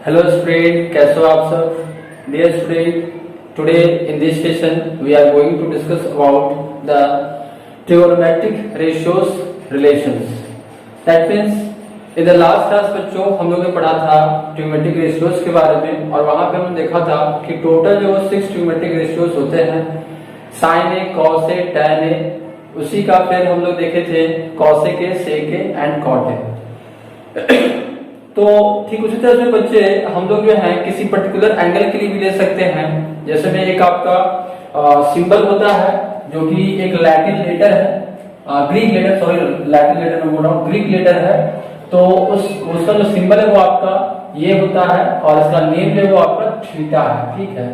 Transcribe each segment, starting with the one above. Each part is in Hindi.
Hello student, कैसे हो आप सब? Dear student, today in this session we are going to discuss about the trigonometric ratios relations. That means in the last class बच्चों हम लोगों ने पढ़ा था ट्रिगोनोमेट्रिक रेशियोज के बारे में और वहां पे हमने देखा था कि टोटल जो 6 ट्रिगोनोमेट्रिक रेशियोज होते हैं sine A, cos A, tan A, उसी का फिर हम लोग देखे थे cosec A, sec A and cot A. तो ठीक उसी तरह से बच्चे हम लोग जो है किसी पर्टिकुलर एंगल के लिए भी ले सकते हैं। जैसे में एक आपका सिंबल होता है जो कि एक लैटिन लेटर है, Greek letter, sorry Latin letter में बोल रहा हूँ, ग्रीक लेटर है। तो उसका जो सिंबल है वो आपका ये होता है और इसका नेम जो है वो आपका थीटा है। ठीक है,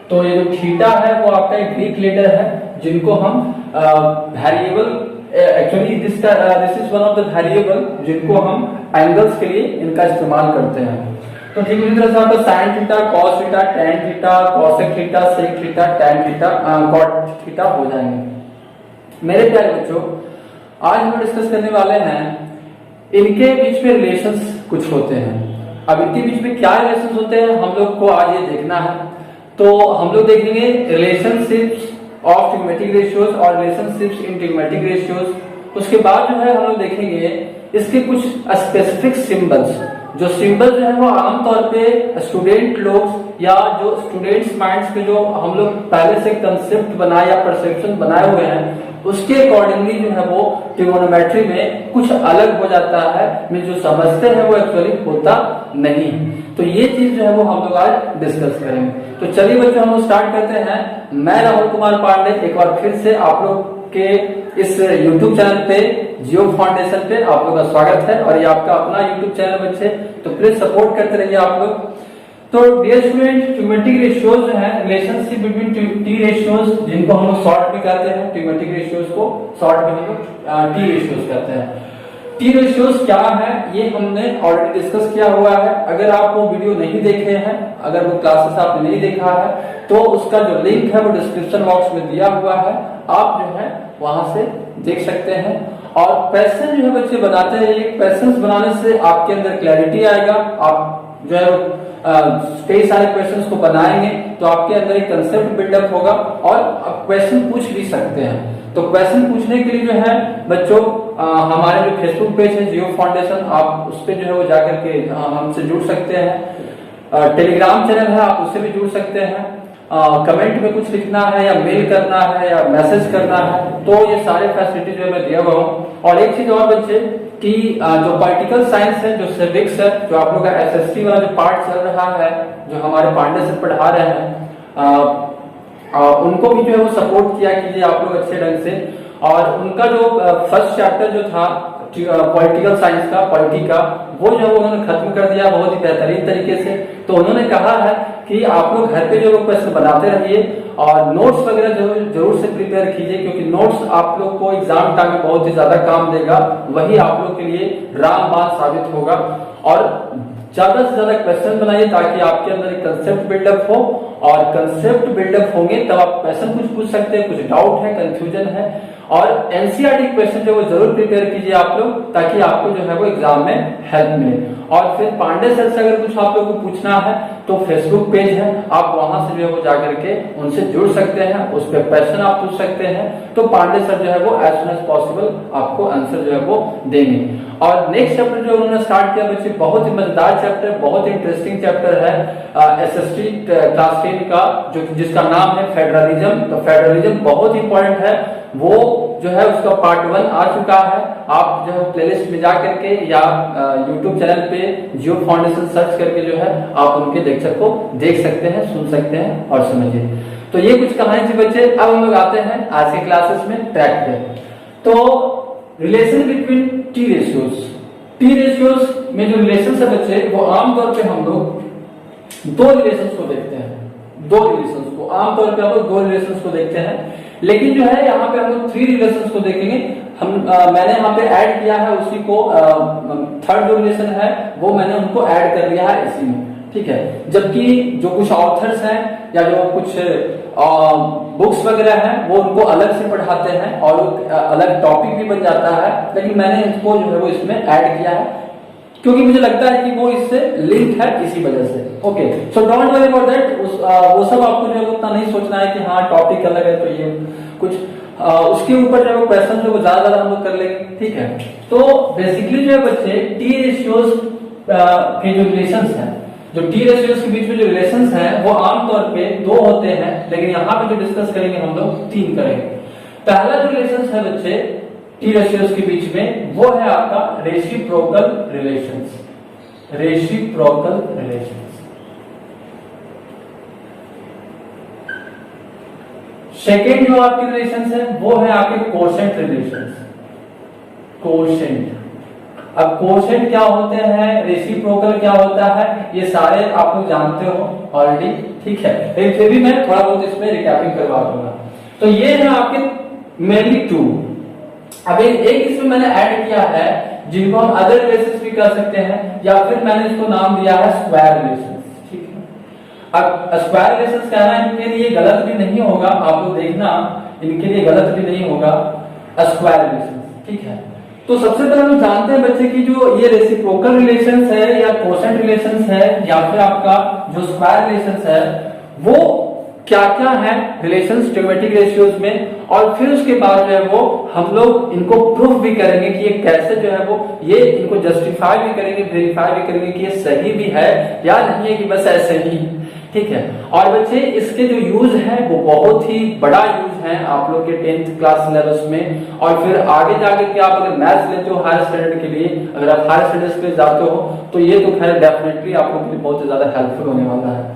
तो ये जो थीटा है वो आपका एक ग्रीक लेटर है जिनको हम variable, actually this is one of the variable जिनको हम एंगल्स के लिए इनका इस्तेमाल करते हैं। तो ठीक उसी तरह से आपका sine theta, cos theta, tan theta, cosec theta, sec theta, tan theta, cot theta हो जाएंगे। मेरे प्यारे बच्चों, आज हम डिस्कस करने वाले हैं इनके बीच में रिलेशंस कुछ होते हैं। अब इनके बीच में क्या रिलेशंस होते हैं हम लोग को आज ये देखना है। तो हम लोग देखेंगे रिलेशनशिप्स ऑफ ट्रिगोनोमेट्रिक रेशियोज और रिलेशनशिप्स इन ट्रिगोनोमेट्रिक रेशियोज। उसके बाद जो है हम लोग देखेंगे इसके कुछ स्पेसिफिक सिंबल्स, जो सिंबल जो है वो आमतौर पे स्टूडेंट लोग या जो स्टूडेंट्स माइंड्स पे जो हम लोग पहले से कंसेप्ट बनाए या परसेप्शन बनाए हुए हैं उसके अकॉर्डिंगली जो है वो ट्रिगोनोमेट्री में कुछ अलग हो जाता है, में जो समझते हैं वो एक्चुअली होता नहीं। तो ये चीज जो है वो हम लोग आज डिस्कस करेंगे। तो चलिए बच्चों हम लोग स्टार्ट करते हैं। मैं राहुल कुमार पांडे एक बार फिर से आप लोग के इस YouTube चैनल पे जियो फाउंडेशन पे आप लोग का स्वागत है और ये आपका अपना YouTube चैनल बच्चे, तो प्लीज सपोर्ट करते रहिए आप लोग। तो डियर स्टूडेंट, ट्रिगोनोमेट्रिक रेशियोज जो है रिलेशनशिप बिटवीन टी रेशियोज, जिनको हम लोग शॉर्ट में कहते हैं, ट्रिगोनोमेट्रिक रेशियोज को शॉर्ट में हम लोग टी रेशियोज कहते हैं। टी रेशियोज क्या है ये हमने ऑलरेडी डिस्कस किया हुआ है। अगर आप वो वीडियो नहीं देखे हैं, अगर वो क्लासेस आपने नहीं देखा है तो उसका जो लिंक है वो डिस्क्रिप्शन बॉक्स में दिया हुआ है, आप जो है वहां से देख सकते हैं। और क्वेश्चन जो है बच्चे बनाते हैं, ये क्वेश्चंस बनाने से आपके अंदर क्लैरिटी आएगा। आप जो है कई सारे क्वेश्चंस को बनाएंगे तो आपके अंदर एक कंसेप्ट बिल्डअप होगा और आप क्वेश्चन पूछ भी सकते हैं। तो क्वेश्चन पूछने के लिए जो है बच्चों हमारे जो फेसबुक पेज है जियो फाउंडेशन, आप उस पर जो है वो जाकर के हमसे जुड़ सकते हैं। टेलीग्राम चैनल है, आप उससे भी जुड़ सकते हैं। कमेंट में कुछ लिखना है या मेल करना है या मैसेज करना है, तो ये सारे फैसिलिटी जो है मैं दिया हुआ हूँ। और एक चीज और बच्चे कि जो पॉलिटिकल साइंस है, जो सिविक्स है, जो आप लोग का एसएसटी वाला जो पार्ट चल रहा है, जो हमारे पांडे सर पढ़ा रहे हैं, उनको भी जो है वो सपोर्ट किया कीजिए आप लोग अच्छे ढंग से। और उनका जो फर्स्ट चैप्टर जो था पॉलिटिकल साइंस का, पॉलिटी का, वो जो है उन्होंने खत्म कर दिया बहुत ही बेहतरीन तरीके से। तो उन्होंने कहा है कि आप लोग घर पे जो क्वेश्चन बनाते रहिए और नोट्स वगैरह जरूर से प्रिपेयर कीजिए, क्योंकि नोट्स आप लोग को एग्जाम टाइम में बहुत ही ज्यादा काम देगा, वही आप लोग के लिए रामबाण साबित होगा। और ज्यादा से ज्यादा क्वेश्चन बनाइए ताकि आपके अंदर एक कंसेप्ट बिल्डअप हो, और कंसेप्ट बिल्डअप होंगे तब आप क्वेश्चन कुछ पूछ सकते हैं, कुछ डाउट है, कंफ्यूजन है। और एनसीईआरटी क्वेश्चन जो वो जरूर प्रिपेयर कीजिए आप लोग, ताकि आपको जो है वो एग्जाम में हेल्प मिले। और फिर पांडे सर से अगर कुछ आप लोग को पूछना है तो फेसबुक पेज है, आप वहां से जो है वो जाकर के उनसे जुड़ सकते हैं, उस पर क्वेश्चन आप पूछ सकते हैं। तो पांडे सर जो है वो एज सुन एज पॉसिबल आपको आंसर जो है वो देंगे। और नेक्स्ट चैप्टर जो उन्होंने स्टार्ट किया बच्चे, बहुत ही मजेदार चैप्टर, बहुत इंटरेस्टिंग चैप्टर है एसएसटी क्लास 10 का, जो जिसका नाम है फेडरलिज्म। तो फेडरलिज्म बहुत इंपॉर्टेंट है, वो जो है उसका पार्ट 1 आ चुका है। आप जो है प्लेलिस्ट में जा करके या यूट्यूब चैनल पे जियो फाउंडेशन सर्च करके जो है आप उनके लेक्चर को देख सकते हैं, सुन सकते हैं और समझिए। तो ये कुछ कहानी थी बच्चे। अब हम लोग आते हैं आज के क्लासेस में ट्रैक पे। तो relation between T ratios, T ratios में जो रिलेशन है बच्चे, वो आमतौर पे हम लोग दो रिलेशंस को देखते हैं। दो रिलेशंस को आमतौर पे हम लोग दो रिलेशंस को देखते हैं, लेकिन जो है यहाँ पे हम लोग 3 रिलेशंस को देखेंगे। मैंने यहाँ पे ऐड किया है उसी को, थर्ड जो रिलेशन है वो मैंने उनको ऐड कर दिया है इसी में। ठीक है, जबकि जो कुछ ऑथर्स हैं या जो कुछ बुक्स वगैरह हैं वो उनको अलग से पढ़ाते हैं और अलग टॉपिक भी बन जाता है, लेकिन मैंने इसको जो है वो इसमें ऐड किया है। क्योंकि मुझे लगता है कि वो इससे लिंक है इसी वजह से। Okay, so don't worry about that, वो सब आपको जो है उतना नहीं सोचना है कि हाँ टॉपिक अलग है तो ये कुछ उसके ऊपर जो है क्वेश्चन जो ज्यादा हम लोग कर लेंगे, ठीक है। तो बेसिकली जो है बच्चे टी रेशियोज के जो रिलेशंस हैं, जो टी रेशियोज के बीच में जो रिलेशंस हैं वो आमतौर पे दो होते हैं, लेकिन यहाँ पे जो डिस्कस करेंगे हम लोग तीन करेंगे। पहला जो रिलेशन है बच्चे टी रेशियोज के बीच में वो है आपका reciprocal relations, reciprocal relations. Second जो आपके रिलेशंस है वो है आपके कोशेंट रिलेशंस, कोशेंट। अब कोशेंट क्या होते हैं, रेसिप्रोकल क्या होता है, ये सारे आप लोग जानते हो ऑलरेडी, ठीक है, लेकिन फिर भी मैं थोड़ा बहुत इसमें रिकैपिंग करवा दूंगा। तो ये है आपके मेनली टू। अब एक इसमें मैंने ऐड किया है जिनको हम अदर रिलेशंस भी कर सकते हैं, या फिर मैंने इसको नाम दिया है स्क्वायर रिलेशंस, ठीक है। अब स्क्वायर रिलेशंस कहना इनके लिए गलत भी नहीं होगा, आप लोग देखना इनके लिए गलत भी नहीं होगा स्क्वायर रिलेशंस, ठीक है। तो सबसे पहले हम जानते हैं बच्चे की जो ये रेसिप्रोकल रिलेशंस है या कोशेंट रिलेशंस है या फिर आपका जो स्क्वायर रिलेशंस है वो क्या क्या है रिलेशंस ट्रिग्नोमेट्रिक रेशियोज में, और फिर उसके बाद जो है वो हम लोग इनको प्रूफ भी करेंगे कि ये कैसे जो है वो ये इनको जस्टिफाई भी करेंगे, वेरीफाई भी करेंगे कि ये सही भी है या नहीं है कि बस ऐसे ही, ठीक है। और बच्चे इसके जो यूज है वो बहुत ही बड़ा यूज है आप लोग के 10th क्लास सिलेबस में, और फिर आगे जाके कि आप अगर मैथ्स लेते हो हायर स्टैंडर्ड के लिए, अगर आप हायर स्टडीज के लिए जाते हो तो ये तो खैर डेफिनेटली आप लोगों के लिए बहुत ज्यादा हेल्पफुल होने वाला है।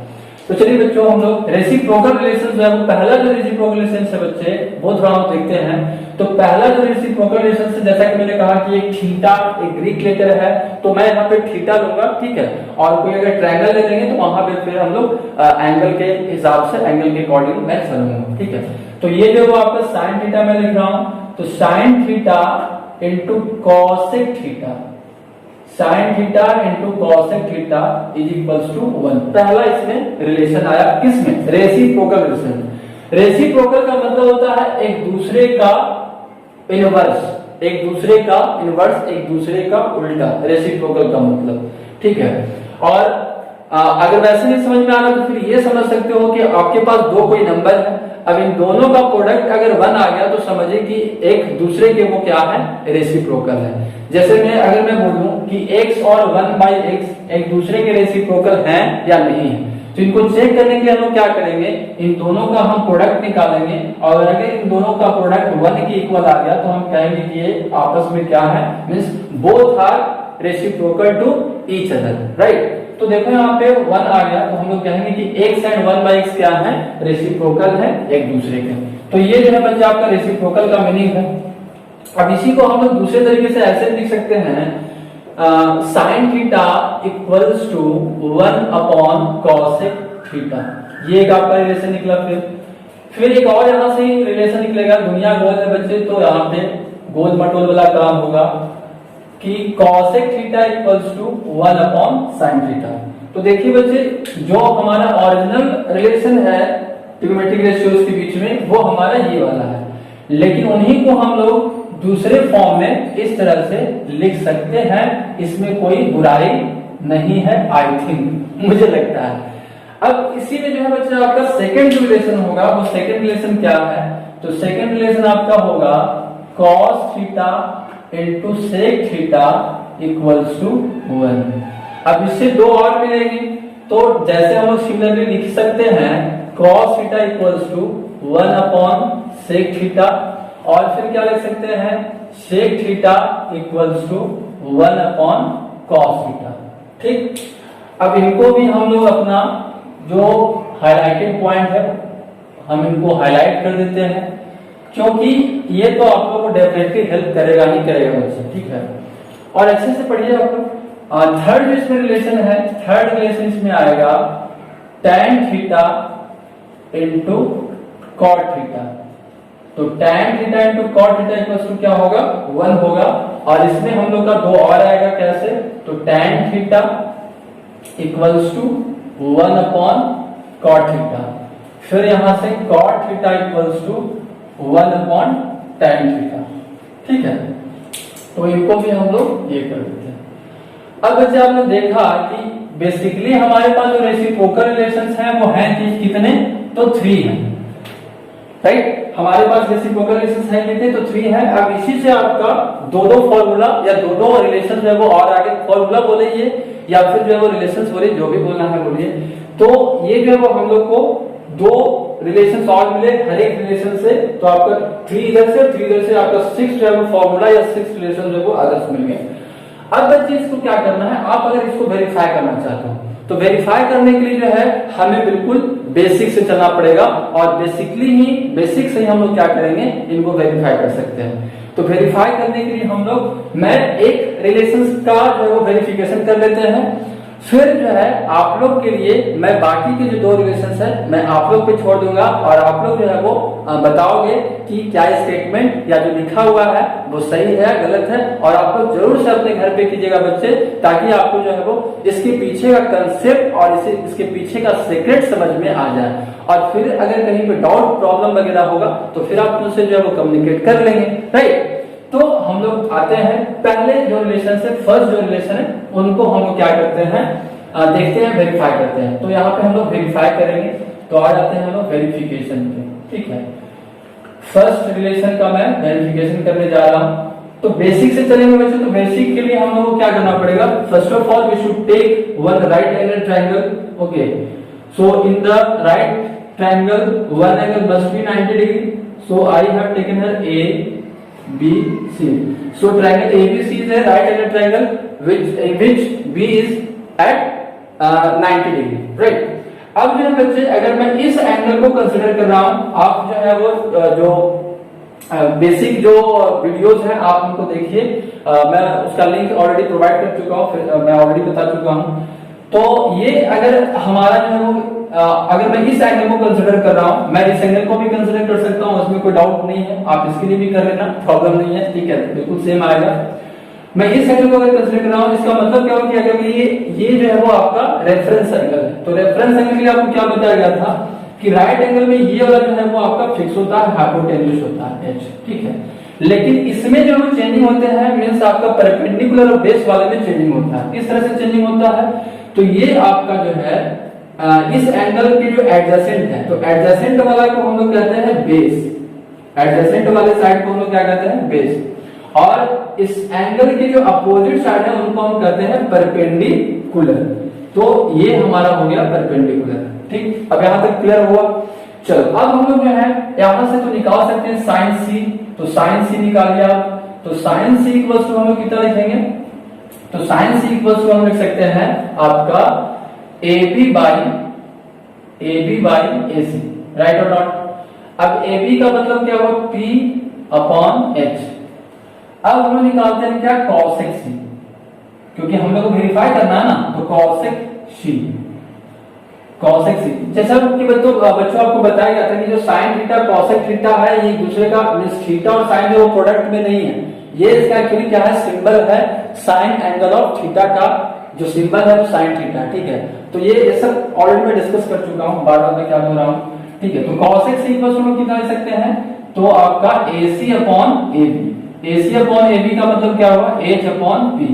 तो चलिए बच्चों हम लोग रेसिप्रोकल रिलेशन जो है वो पहला जो रेसिप्रोकल रिलेशन है बच्चे वो थोड़ा हम देखते हैं। तो पहला जो रेसिप्रोकल रिलेशन है, जैसा कि मैंने कहा कि एक थीटा एक ग्रीक लेटर है, तो मैं यहाँ पे थीटा लूंगा, ठीक है, और कोई अगर ट्रायंगल ले लेंगे तो वहां पे फिर हम लोग एंगल के हिसाब से एंगल के अकॉर्डिंग मैं चलूंगा, ठीक है। तो ये जो आपका साइन थीटा मैं लिख रहा हूं, तो sine theta into cosec theta, sine theta into cosec theta is equals to 1। पहला इसमें रिलेशन आया, किसमें, रेसिप्रोकल रिलेशन। रेसिप्रोकल का मतलब होता है एक दूसरे का इनवर्स, एक दूसरे का इनवर्स, एक दूसरे का उल्टा, रेसिप्रोकल का मतलब, ठीक है। और अगर वैसे नहीं समझ में आ रहा तो फिर ये समझ सकते हो कि आपके पास दो कोई नंबर है, अब इन दोनों का प्रोडक्ट अगर 1 आ गया तो समझिए कि एक दूसरे के वो क्या है, रेसिप्रोकल है। जैसे मैं अगर मैं बोलूं कि x और 1/x एक दूसरे के रेसिप्रोकल हैं या नहीं है, तो इनको चेक करने के लिए हम लोग क्या करेंगे, इन दोनों का हम प्रोडक्ट निकालेंगे, और अगर इन दोनों का प्रोडक्ट 1 के इक्वल आ गया तो हम कहेंगे कि ये आपस में क्या है, means both are reciprocal to each other, right. तो देखो यहाँ पे 1 आ गया तो हम लोग कहेंगे कि x एंड 1/x क्या है, रेसिप्रोकल है एक दूसरे के। तो ये जो है बच्चे आपका रेसिप्रोकल का मीनिंग है। अब इसी को हम लोग दूसरे तरीके से ऐसे लिख सकते हैं, sine theta equals to 1 upon cosec theta, ये एक आपका रिलेशन निकला। फिर एक और यहाँ से रिलेशन निकलेगा, दुनिया गोल है बच्चे तो यहाँ पे गोल मटोल वाला काम होगा कि cosec theta equals to 1 upon sine theta. तो देखिए बच्चे जो हमारा ओरिजिनल रिलेशन है ट्रिग्नोमेट्रिक रेशियोज के बीच में वो हमारा ये वाला है, लेकिन उन्हीं को हम लोग दूसरे फॉर्म में इस तरह से लिख सकते हैं, इसमें कोई बुराई नहीं है, आई थिंक, मुझे लगता है। अब इसी में जो है बच्चा आपका सेकंड जो रिलेशन होगा वो सेकंड रिलेशन क्या है, तो सेकंड रिलेशन आपका होगा cos theta into sec theta equals to 1। अब इससे दो और मिलेगी, तो जैसे हम लोग सिमिलरली लिख सकते हैं cos theta equals to 1 upon sec theta, और फिर क्या लिख सकते हैं sec theta equals to 1 upon cos theta, ठीक। अब इनको भी हम लोग अपना जो हाइलाइटेड पॉइंट है हम इनको हाईलाइट कर देते हैं, क्योंकि ये तो आप लोगों को डेफिनेटली हेल्प करेगा ही करेगा बच्चे, ठीक है। और अच्छे से पढ़िए आप लोग। थर्ड इसमें रिलेशन है, थर्ड रिलेशन इसमें आएगा tan theta into cot theta. तो tan theta into cot theta equals to क्या होगा, 1 होगा, और इसमें हम लोग का दो और आएगा, कैसे, तो tan theta equals to 1 upon cot theta, फिर यहां से cot theta equals to 1 upon tan theta, ठीक है। तो इनको भी हम लोग ये कर देते हैं। अब बच्चे आपने देखा कि बेसिकली हमारे पास जो रेसिप्रोकल रिलेशंस हैं वो हैं कितने, तो 3 हैं, राइट। हमारे पास रेसिप्रोकल रिलेशंस हैं कितने, तो 3 है। अब इसी से आपका दो फॉर्मूला या दो रिलेशन जो है वो और आगे फॉर्मूला बोलिए या फिर जो है वो रिलेशंस बोलिए, जो भी बोलना है बोलिए। तो ये जो है वो हम लोग को 2 रिलेशंस और मिले हर एक रिलेशन से, तो आपका 3 इधर से और 3 इधर से, आपका 6 जो है वो फॉर्मूला या 6 रिलेशन जो है वो आदर्श मिल गए। अब बच्चे इसको क्या करना है, आप अगर इसको वेरीफाई करना चाहते हो तो वेरीफाई करने के लिए जो है हमें बिल्कुल बेसिक से चलना पड़ेगा, और बेसिक से ही हम लोग क्या करेंगे, इनको वेरीफाई कर सकते हैं। तो वेरीफाई करने के लिए हम लोग मैं एक रिलेशंस का जो है वो वेरिफिकेशन कर लेते हैं, फिर जो है आप लोग के लिए मैं बाकी के जो 2 रिलेशंस है मैं आप लोग पे छोड़ दूंगा, और आप लोग जो है वो बताओगे कि क्या स्टेटमेंट या जो लिखा हुआ है वो सही है गलत है, और आप लोग जरूर से अपने घर पे कीजिएगा बच्चे, ताकि आपको जो है वो इसके पीछे का कंसेप्ट और इसके पीछे का सीक्रेट समझ में आ जाए। और फिर अगर कहीं पे डाउट प्रॉब्लम वगैरह होगा तो फिर आप मुझसे जो है वो कम्युनिकेट कर लेंगे, राइट। तो हम लोग आते हैं पहले जो रिलेशन से, फर्स्ट जो रिलेशन है उनको हम लोग क्या करते हैं, देखते हैं, वेरीफाई करते हैं। तो यहाँ पे हम लोग वेरीफाई करेंगे, तो आ जाते हैं हम लोग वेरिफिकेशन पे, ठीक है। फर्स्ट रिलेशन का मैं वेरिफिकेशन करने जा रहा हूं। तो बेसिक से चलेंगे बच्चों, तो बेसिक के लिए हम लोग को क्या करना पड़ेगा, first of all we should take one right angle triangle, okay. So in the right triangle one angle must be 90 degree, so I have taken here A B C. So triangle ABC is a right angle triangle which B is at 90 degree, right? अब जो है बच्चे अगर मैं इस एंगल को कंसीडर कर रहा हूं, आप जो है वो जो बेसिक जो वीडियोस हैं आप उनको देखिए, मैं उसका लिंक ऑलरेडी प्रोवाइड कर चुका हूं, मैं ऑलरेडी बता चुका हूं। तो ये अगर हमारा जो है वो अगर मैं इस एंगल को कंसीडर कर रहा हूं, मैं इस एंगल को भी कंसीडर कर सकता हूं, उसमें कोई डाउट नहीं है, आप इसके लिए भी कर लेना, प्रॉब्लम नहीं है, ठीक है, बिल्कुल सेम आएगा। मैं इस एंगल को अगर कंसीडर कर रहा हूं, इसका मतलब क्या हो कि अगर ये जो है वो आपका रेफरेंस एंगल है, तो रेफरेंस एंगल के लिए आपको क्या बताया गया था कि राइट एंगल में ये वाला जो है वो आपका फिक्स होता है, हाइपोटेन्यूज होता है h, ठीक है। लेकिन इसमें जो चेंजिंग होते हैं मींस आपका परपेंडिकुलर और बेस वाले में चेंजिंग होता है, किस तरह से चेंजिंग होता है, तो ये आपका जो है इस एंगल के जो एडजेसेंट है, तो एडजेसेंट वाला को हम लोग कहते हैं बेस, एडजेसेंट वाले साइड को हम लोग क्या कहते हैं, बेस, और इस एंगल के जो अपोजिट साइड है उनको हम कहते हैं परपेंडिकुलर। तो ये हमारा हो गया परपेंडिकुलर, ठीक। अब यहां तक क्लियर हुआ। चलो अब हम लोग जो है यहां से तो निकाल सकते हैं साइन सी, तो साइन सी निकाल लिया, तो साइन सी इक्वल्स टू हम लोग कितना लिखेंगे, तो साइन सी इक्वल्स टू हम लिख सकते हैं आपका AB बाई AC, राइट और नॉट। अब AB का मतलब क्या हुआ, P अपॉन H। अब हम लोग निकालते हैं क्या, कॉसेक C, क्योंकि हम लोग को वेरीफाई करना है ना, तो कॉसेक C, कॉसेक C। जैसा कि बच्चों आपको बताया गया था कि जो साइन थीटा कॉसेक थीटा है ये दूसरे का मींस थीटा और साइन जो प्रोडक्ट में नहीं है, ये इसका एक्चुअली क्या है, सिंबल है साइन एंगल ऑफ थीटा का, जो सिंबल है वो साइन थीटा, ठीक है। तो ये सब ऑलरेडी मैं डिस्कस कर चुका हूं, बार बार मैं क्या बोल रहा हूं, ठीक है। तो कॉसेक C इक्वल्स टू कितना लिख सकते हैं, तो आपका AC upon AB, AC upon AB का मतलब क्या हुआ, H अपॉन P।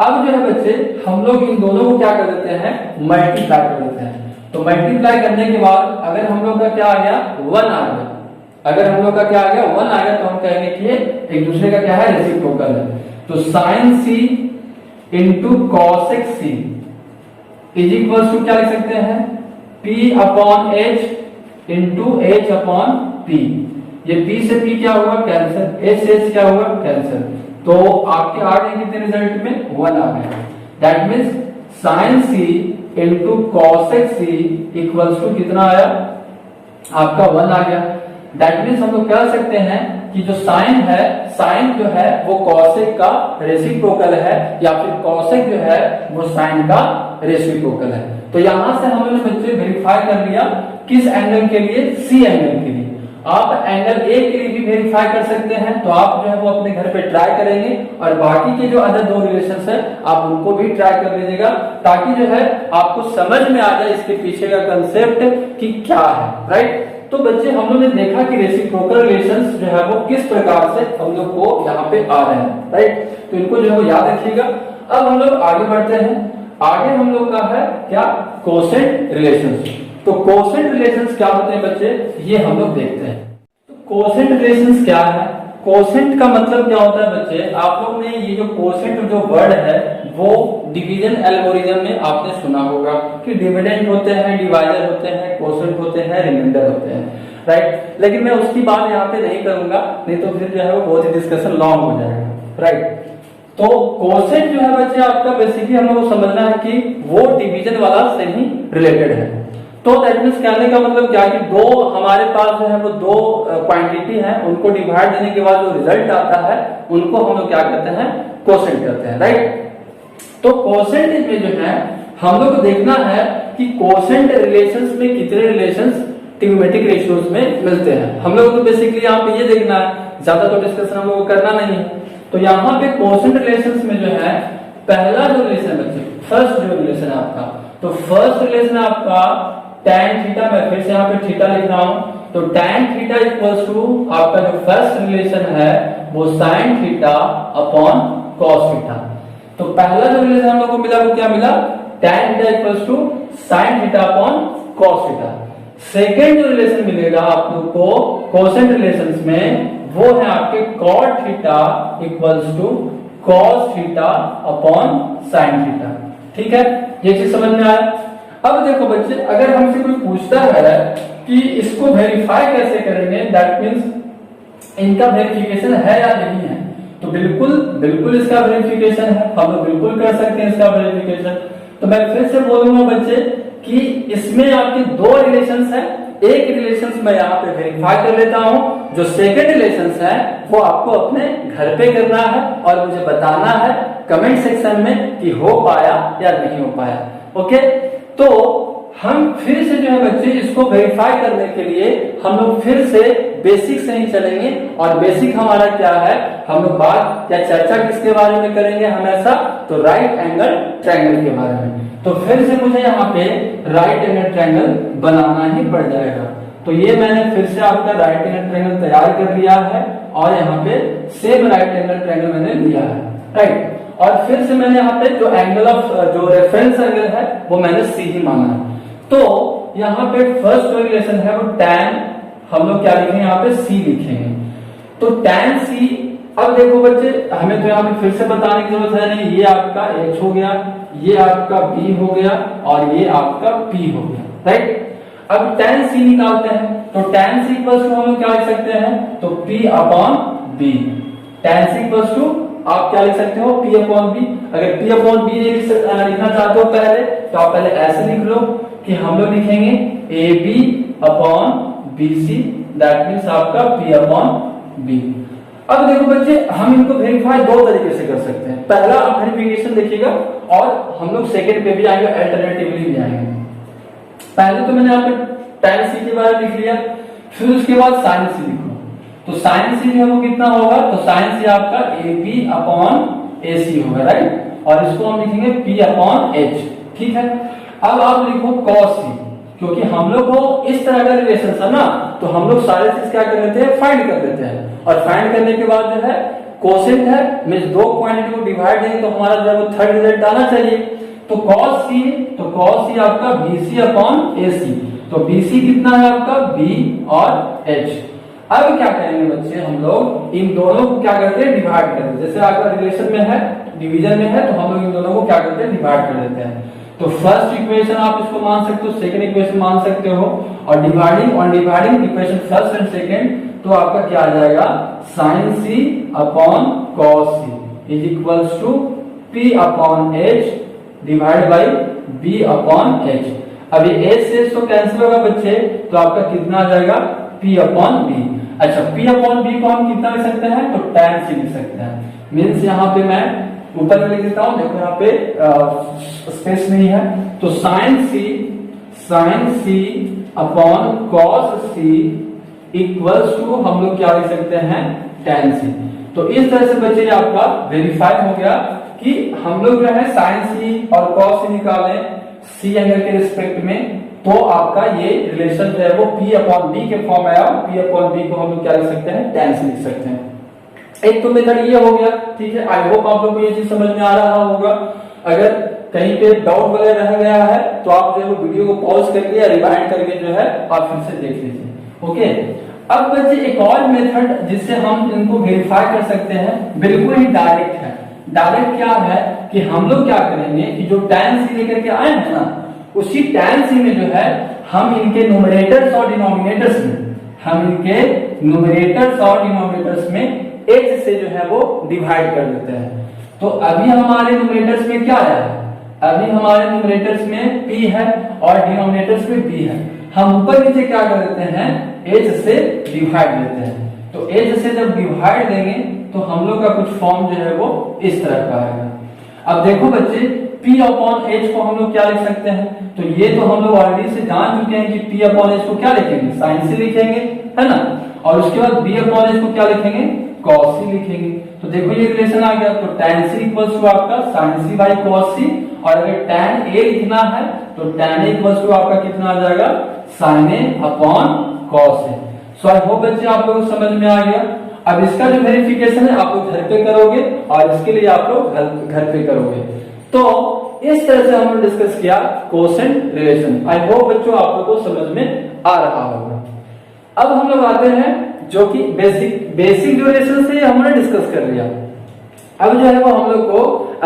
अब जो है बच्चे हम लोग इन दोनों को क्या कर देते हैं, मल्टीप्लाई कर देते हैं। तो मल्टीप्लाई करने के बाद अगर हम लोग का क्या आ गया, 1 आ गया, अगर हम लोग का क्या आ गया, 1 आ गया, तो हम कहेंगे कि ये एक दूसरे का क्या है, रेसिप्रोकल है। तो sine C into cosec C is equal to क्या लिख सकते हैं, P upon H into H upon P। ये P से P क्या हुआ, कैंसिल, H से H क्या हुआ, कैंसिल। तो आपके आ गए कितने रिजल्ट में, 1 आ गया। That means sine C into cosec C equals to कितना आया, आपका 1 आ गया। दैट मीन्स हम लोग कह सकते हैं कि जो साइन है, साइन जो है वो कॉसेक का रेसिप्रोकल है, या फिर कॉसेक जो है वो साइन का रेसिप्रोकल है। तो यहां से हमने बच्चे वेरीफाई कर लिया किस एंगल के लिए, सी एंगल के लिए। आप एंगल ए के लिए भी वेरीफाई कर सकते हैं, तो आप जो है वो अपने घर पे ट्राई करेंगे, और बाकी के जो अदर 2 रिलेशंस है आप उनको भी ट्राई कर लीजिएगा, ताकि जो है आपको समझ में आ जाए इसके पीछे का कंसेप्ट कि क्या है, राइट। तो बच्चे हम लोग ने देखा कि रेसिप्रोकल रिलेशंस जो है वो किस प्रकार से हम लोग को यहाँ पे आ रहे हैं, राइट। तो इनको जो है वो याद रखिएगा। अब हम लोग आगे बढ़ते हैं। आगे हम लोग का है क्या, कोसेंट रिलेशंस। तो कोसेंट रिलेशंस क्या होते हैं बच्चे, ये हम लोग देखते हैं। तो कोसेंट रिलेशंस क्या है, कोसेंट का मतलब क्या होता है बच्चे, आप लोग ने ये जो कोसेंट जो वर्ड है वो डिवीजन एल्गोरिथम में आपने सुना होगा कि डिविडेंड होते हैं, डिवाइजर होते हैं, कोसेंट होते हैं, रिमाइंडर होते हैं, राइट। लेकिन मैं उसकी बात यहाँ पे नहीं करूंगा, नहीं तो फिर जो है वो बहुत ही डिस्कशन लॉन्ग हो जाएगा, राइट। तो कोसेंट जो है बच्चे आपका बेसिकली हम लोग को समझना है कि वो डिवीजन वाला से ही रिलेटेड है। तो दैट मींस कहने का मतलब क्या कि दो हमारे पास जो है वो दो क्वांटिटी है, उनको डिवाइड देने के बाद जो रिजल्ट आता है उनको हम लोग क्या कहते हैं, कोसेंट कहते हैं, राइट। तो कोसेंट में जो है हम लोग को देखना है कि कोसेंट रिलेशंस में कितने रिलेशंस ट्रिग्नोमेट्रिक रेशियोज में मिलते हैं। हम लोग को बेसिकली यहाँ पे ये देखना है, ज्यादा तो डिस्कशन हम लोग को करना नहीं है। तो यहाँ पे कोसेंट रिलेशंस में जो है पहला जो रिलेशन बच्चे, फर्स्ट जो रिलेशन है आपका, तो फर्स्ट रिलेशन है आपका tan थीटा, मैं फिर से यहाँ पे थीटा लिख रहा हूं, तो tan थीटा इक्वल्स टू आपका जो फर्स्ट रिलेशन है वो sin theta upon cos theta. तो पहला जो रिलेशन हम लोग को मिला वो क्या मिला, tan theta equals to sin theta upon cos theta. Second जो रिलेशन मिलेगा आप लोग को कोसेंट रिलेशंस में वो है आपके cot theta equals to cos theta upon sin theta. ठीक है, ये चीज समझ में आया। अब देखो बच्चे, अगर हमसे कोई पूछता है कि इसको वेरीफाई कैसे करेंगे, दैट मींस इनका वेरिफिकेशन है या नहीं है, तो बिल्कुल इसका वेरिफिकेशन है, हम लोग बिल्कुल कर सकते हैं इसका वेरिफिकेशन। तो मैं फिर से बोलूंगा बच्चे कि इसमें आपके दो रिलेशंस हैं, एक रिलेशंस मैं यहाँ पे वेरीफाई कर लेता हूँ, जो सेकंड रिलेशंस है वो आपको अपने घर पे करना है और मुझे बताना है कमेंट सेक्शन में कि हो पाया या नहीं हो पाया। ओके, तो हम फिर से जो है बच्चे इसको वेरीफाई करने के लिए हम लोग फिर से बेसिक से ही चलेंगे। और बेसिक हमारा क्या है, हम लोग बात या चर्चा किसके बारे में करेंगे हमेशा, तो राइट एंगल ट्रायंगल के बारे में। तो फिर से मुझे यहाँ पे राइट एंगल ट्रायंगल बनाना ही पड़ जाएगा। तो ये मैंने फिर से आपका राइट एंगल ट्रायंगल तैयार कर लिया है और यहाँ पे सेम राइट एंगल ट्रायंगल मैंने लिया है, राइट। और फिर से मैंने यहाँ पे जो एंगल ऑफ जो रेफरेंस एंगल है वो मैंने सी ही माना है। तो यहाँ पे फर्स्ट जो रिलेशन है वो tan, हम लोग क्या लिखेंगे यहाँ पे c लिखेंगे। तो tan c, अब देखो बच्चे हमें तो यहाँ पे फिर से बताने की जरूरत है नहीं, ये आपका h हो गया, ये आपका b हो गया और ये आपका p हो गया, राइट। अब tan c निकालते हैं, तो tan c इक्वल्स टू हम लोग क्या लिख सकते हैं, तो p upon b। tan c equals to आप क्या लिख सकते हो, p अपॉन b। अगर p अपॉन b लिखना चाहते हो पहले, तो आप पहले ऐसे लिख लो कि हम लोग लिखेंगे ab upon bc, that means आपका p अपॉन b। अब देखो बच्चे, हम इनको वेरीफाई दो तरीके से कर सकते हैं। पहला आप वेरिफिकेशन देखिएगा और हम लोग सेकंड पे भी आएंगे, अल्टरनेटिवली भी आएंगे। पहले तो मैंने यहाँ पे tan c के बारे में लिख लिया, फिर उसके बाद sin c लिखो। तो sin c जो है वो कितना होगा, तो sin c आपका ab अपॉन ac होगा, राइट। और इसको हम लिखेंगे p अपॉन h, ठीक है। अब आप लिखो cos c, क्योंकि हम लोग को इस तरह का रिलेशन है ना, तो हम लोग सारे चीज क्या कर लेते हैं, फाइंड कर लेते हैं। और फाइंड करने के बाद जो है कोसेंट है, मींस दो क्वांटिटी को डिवाइड देंगे तो हमारा जो है वो थर्ड रिजल्ट आना चाहिए। तो cos c आपका bc अपॉन ac, तो bc कितना है आपका b और h। अब क्या करेंगे बच्चे, हम लोग इन दोनों को क्या करते हैं, डिवाइड करते हैं। जैसे आपका रिलेशन में है, डिवीजन में है, तो हम लोग इन दोनों को क्या करते हैं, डिवाइड कर देते हैं। तो फर्स्ट इक्वेशन आप इसको मान सकते हो, सेकंड इक्वेशन मान सकते हो, और dividing equation first and second, तो आपका क्या आ जाएगा, sin c upon cos c is equals to p upon h divide by b upon h। अब ये h से तो कैंसिल होगा बच्चे, तो आपका कितना आ जाएगा, p अपॉन b। अच्छा, p अपॉन b को हम कितना लिख सकते हैं, तो tan c लिख सकते हैं। मींस यहाँ पे मैं ऊपर में लिख देता हूं, देखो यहाँ पे स्पेस नहीं है, तो sin c upon cos c equals to हम लोग क्या लिख सकते हैं, tan c। तो इस तरह से बच्चे आपका वेरीफाई हो गया कि हम लोग जो है sin c और cos c निकाले c एंगल के रिस्पेक्ट में, तो आपका ये रिलेशन जो है वो p अपॉन b के फॉर्म में आया। p अपॉन b को हम लोग क्या लिख सकते हैं, tan c लिख सकते हैं। एक तो मेथड ये हो गया, ठीक है। आई होप आप लोग को ये चीज समझ में आ रहा होगा। अगर कहीं पे डाउट वगैरह रह गया है तो आप जो है वीडियो को पॉज करके या रिवाइंड करके जो है आप फिर से देख लीजिए, ओके। अब बच्चे एक और मेथड जिससे हम इनको वेरीफाई कर सकते हैं, बिल्कुल ही डायरेक्ट है। डायरेक्ट क्या है कि हम लोग क्या करेंगे कि जो tan c लेकर के आए हैं ना, उसी tan c में जो है हम इनके न्यूमरेटर्स और डिनोमिनेटर्स में h से जो है वो डिवाइड कर देते हैं। तो अभी हमारे न्यूमरेटर्स में क्या है, अभी हमारे न्यूमरेटर्स में p है और डिनोमिनेटर्स में b है। हम ऊपर नीचे क्या कर देते हैं, h से डिवाइड देते हैं। तो h से जब डिवाइड देंगे तो हम लोग का कुछ फॉर्म जो है वो इस तरह का आएगा। अब देखो बच्चे, p अपॉन h को हम लोग क्या लिख सकते हैं, तो ये तो हम लोग ऑलरेडी से जान चुके हैं कि p अपॉन h को क्या लिखेंगे, साइन c लिखेंगे, है ना। और उसके बाद b अपॉन h को क्या लिखेंगे, cos c लिखेंगे। तो देखो ये रिलेशन आ गया, तो tan c इक्वल्स टू आपका sin c by cos c, और अगर tan a लिखना है तो tan a इक्वल्स टू आपका कितना आ जाएगा, sin a upon cos a। So I hope बच्चे आप लोगों को समझ में आ गया। अब इसका जो वेरिफिकेशन है आप लोग घर पे करोगे और इसके लिए आप लोग घर पे करोगे। तो इस तरह से हमने डिस्कस किया कोसेंट रिलेशन। आई होप बच्चों आप लोगों को समझ में आ रहा होगा। अब हम लोग आते हैं जो कि बेसिक जो रिलेशन से हमने डिस्कस कर लिया। अब जो है वो हम लोग को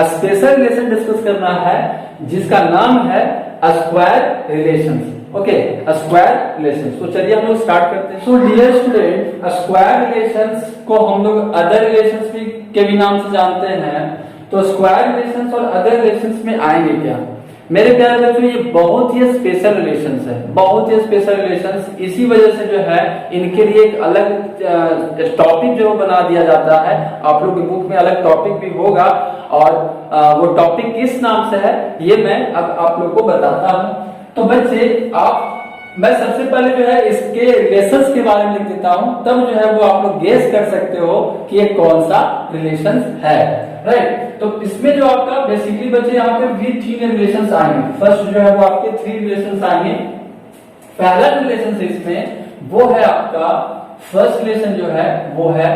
स्पेशल रिलेशन डिस्कस करना है जिसका नाम है square relations, okay, square relations. तो चलिए हम लोग स्टार्ट करते हैं। So dear student, square relations को हम लोग अदर रिलेशंस भी के भी नाम से जानते हैं। तो स्क्वायर रिलेशंस और अदर रिलेशंस में आएंगे क्या, मेरे प्यारे बच्चों, ये बहुत ही स्पेशल रिलेशंस है, बहुत ही स्पेशल रिलेशंस। इसी वजह से जो है इनके लिए एक अलग टॉपिक जो बना दिया जाता है। आप लोग की बुक में अलग टॉपिक भी होगा और वो टॉपिक किस नाम से है ये मैं अब आप लोग को बताता हूँ। तो बच्चे मैं सबसे पहले जो है इसके रिलेशंस के बारे में लिख देता हूं, तब जो है वो आप लोग गेस कर सकते हो कि ये कौन सा रिलेशंस है, राइट। तो इसमें जो आपका बेसिकली बच्चे यहाँ पे भी 3 रिलेशंस आएंगे। फर्स्ट जो है वो आपके 3 रिलेशंस आएंगे। पहला रिलेशन इसमें वो है आपका, फर्स्ट रिलेशन जो है वो है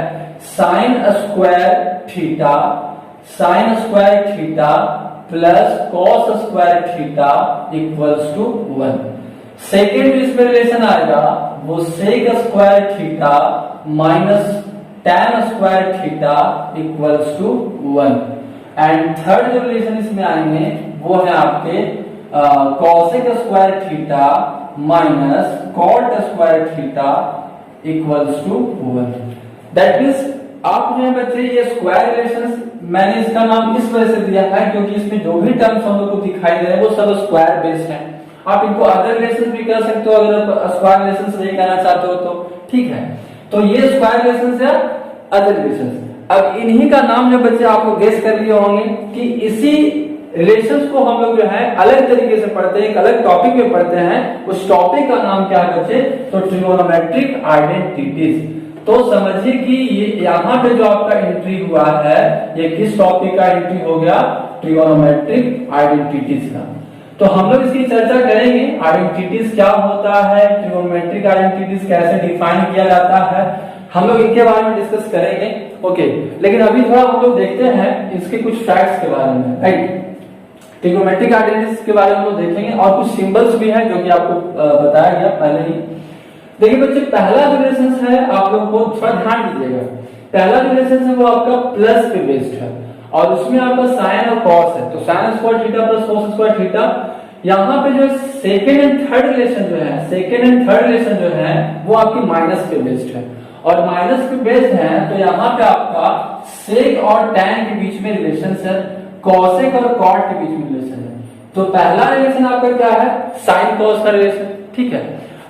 sine square theta plus cos square theta equals to 1। Second जो इसमें रिलेशन आएगा वो sec square theta minus tan square theta equals to 1। And third जो रिलेशन इसमें आएंगे वो है आपके cosec square theta minus cot square theta equals to 1। That means आप जो है बच्चे ये स्क्वायर रिलेशंस मैंने इसका नाम इस वजह से दिया है क्योंकि इसमें जो भी टर्म्स हम लोग को दिखाई दे रहे हैं वो सब स्क्वायर बेस्ड है। आप इनको अदर रिलेशंस भी कह सकते हो अगर आप स्क्वायर रिलेशंस नहीं कहना चाहते हो तो, ठीक है। तो ये स्क्वायर रिलेशंस है, अदर रिलेशंस। अब इन्हीं का नाम जो बच्चे आप लोग गेस कर लिए होंगे कि इसी रिलेशंस को हम लोग जो है अलग तरीके से पढ़ते हैं, एक अलग टॉपिक में पढ़ते हैं। उस टॉपिक का नाम क्या है बच्चे, तो ट्रिगोनोमेट्रिक आइडेंटिटीज। तो समझिए कि ये यहाँ पे जो आपका एंट्री हुआ है ये किस टॉपिक का एंट्री हो गया, ट्रिगोनोमेट्रिक आइडेंटिटीज का। तो हम लोग इसकी चर्चा करेंगे, आइडेंटिटीज क्या होता है, ट्रिगोनोमेट्रिक आइडेंटिटीज कैसे डिफाइन किया जाता है, हम लोग इनके बारे में डिस्कस करेंगे, ओके। लेकिन अभी थोड़ा हम लोग देखते हैं इसके कुछ फैक्ट्स के बारे में, राइट। ट्रिगोनोमेट्रिक आइडेंटिटीज के बारे में हम लोग देखेंगे और कुछ सिंबल्स भी हैं जो कि आपको बताया गया पहले ही। देखिए बच्चे, पहला जो रिलेशन है आप लोग को थोड़ा ध्यान दीजिएगा। पहला जो रिलेशन है वो आपका प्लस पे बेस्ड है और उसमें आपका साइन और कॉस है। तो sine square theta plus cos square theta. यहाँ पे जो सेकेंड एंड थर्ड रिलेशन जो है वो आपकी माइनस पे बेस्ड है और माइनस पे बेस्ड है। तो यहाँ पे आपका सेक और टैन के बीच में रिलेशन है, कॉसेक और कॉट के बीच में रिलेशन है। तो पहला रिलेशन आपका क्या है, साइन कॉस का रिलेशन, ठीक है।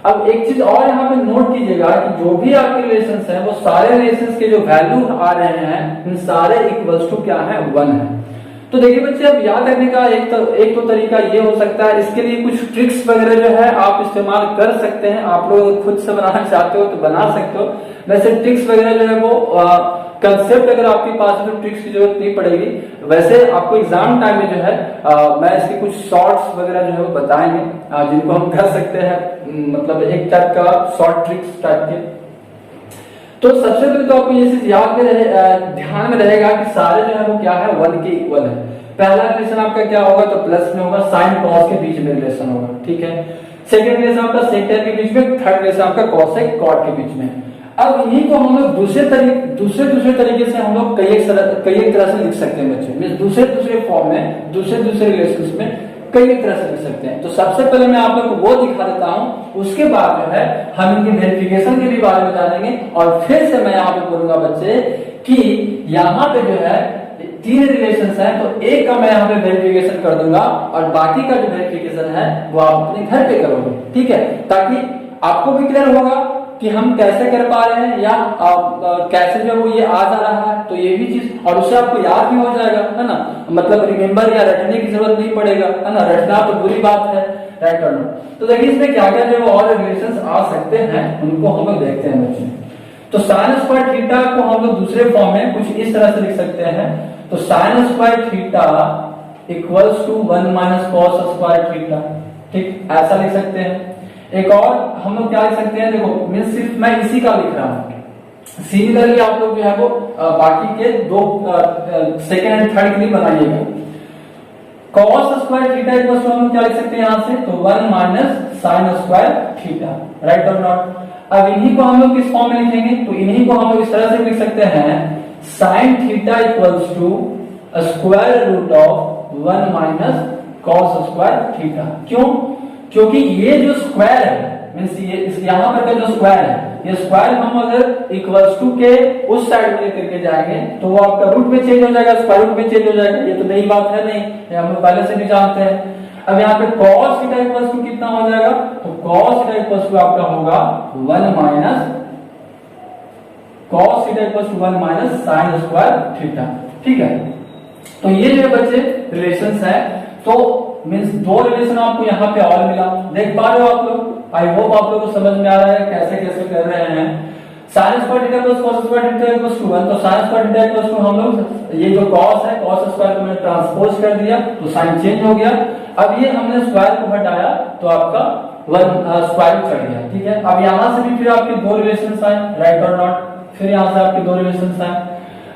अब एक चीज और यहाँ पे नोट कीजिएगा कि जो भी आपके रिलेशंस हैं वो सारे रिलेशंस के जो वैल्यू आ रहे हैं इन सारे इक्वल्स टू क्या है, 1 है। तो देखिए बच्चे, अब याद रखने का एक तो तरीका ये हो सकता है, इसके लिए कुछ ट्रिक्स वगैरह जो है आप इस्तेमाल कर सकते हैं। आप लोग खुद से बनाना चाहते हो तो बना सकते हो। वैसे ट्रिक्स वगैरह जो है वो कंसेप्ट अगर आपके पास है तो ट्रिक्स की जरूरत नहीं पड़ेगी। वैसे आपको एग्जाम टाइम में जो है मैं इसके कुछ शॉर्ट्स वगैरह जो है वो बताएंगे जिनको हम कर सकते हैं, मतलब एक टाइप का शॉर्ट ट्रिक्स टाइप के। तो सबसे पहले तो आपको ये चीज याद में ध्यान में रहेगा कि सारे जो है वो क्या है, 1 के इक्वल है। पहला रिलेशन आपका क्या होगा, तो प्लस में होगा, साइन कॉस के बीच में रिलेशन होगा, ठीक है। सेकंड रिलेशन आपका सेक टेन के बीच में, थर्ड रिलेशन आपका कॉसेक कॉट के बीच में। अब इन्हीं को हम लोग दूसरे तरीके से हम लोग कई एक तरह से लिख सकते हैं बच्चे, दूसरे फॉर्म में, दूसरे रिलेशंस में कई एक तरह से लिख सकते हैं। तो सबसे पहले मैं आप लोग को वो दिखा देता हूं, उसके बाद जो है हम इनके वेरिफिकेशन के भी बारे में जानेंगे। और फिर से मैं यहाँ पे बोलूंगा बच्चे कि यहाँ पे जो है 3 रिलेशंस हैं, तो एक का मैं यहाँ पे वेरिफिकेशन कर दूंगा और बाकी का जो वेरिफिकेशन है वो आप अपने घर पे करोगे, ठीक है, ताकि आपको भी क्लियर होगा कि हम कैसे कर पा रहे हैं या कैसे जो वो ये आ जा रहा है। तो ये भी चीज, और उससे आपको याद भी हो जाएगा, है ना, मतलब रिमेम्बर या रटने की जरूरत नहीं पड़ेगा, है ना, रटना तो बुरी बात है, राइट और नॉट। तो देखिए इसमें क्या क्या जो और रिलेशंस आ सकते हैं उनको हम लोग देखते हैं बच्चे। तो साइन स्क्वायर थीटा को हम लोग दूसरे फॉर्म में कुछ इस तरह से लिख सकते हैं। तो sine square theta equals to 1 minus cos square theta, ठीक, ऐसा लिख सकते हैं। एक और हम लोग क्या लिख सकते हैं, देखो मैं सिर्फ मैं इसी का लिख रहा हूं, सिमिलरली आप लोग जो है वो बाकी के दो सेकंड एंड थर्ड के लिए बनाइएगा। Cos square theta equals to हम लोग क्या लिख सकते हैं यहां से, तो 1 minus sine square theta, right और नॉट। अब इन्हीं को हम लोग किस फॉर्म में लिखेंगे, तो इन्हीं को हम लोग इस तरह से लिख सकते हैं, sine theta equals to square root of 1 minus cos square theta. क्यों, क्योंकि ये जो स्क्वायर है मींस ये यहाँ पर का जो स्क्वायर है, ये स्क्वायर हम अगर इक्वल्स टू के उस साइड में लेकर के जाएंगे तो वो आपका रूट में चेंज हो जाएगा, स्क्वायर रूट में चेंज हो जाएगा। ये तो नई बात है नहीं, ये हम लोग पहले से भी जानते हैं। अब यहाँ पे cos थीटा इक्वल्स टू कितना हो जाएगा, तो cos थीटा इक्वल्स टू आपका होगा 1 minus cos theta equals to 1 minus sine square theta, ठीक है। तो ये जो बच्चे रिलेशंस है, तो मींस 2 रिलेशन आपको यहाँ पे और मिला, देख पा रहे हो आप लोग। आई होप आप लोग को समझ में आ रहा है कैसे कैसे कर रहे हैं। Sine square theta plus cos square theta equals to 1, तो sine square theta equals to हम लोग ये जो cos है, cos स्क्वायर को मैंने ट्रांसपोज कर दिया तो साइन चेंज हो गया। अब ये हमने स्क्वायर को हटाया तो आपका 1 स्क्वायर चढ़ गया, ठीक है। अब यहां से भी फिर आपके 2 रिलेशंस आए, राइट और नॉट, फिर यहां से आपके 2 रिलेशंस आए।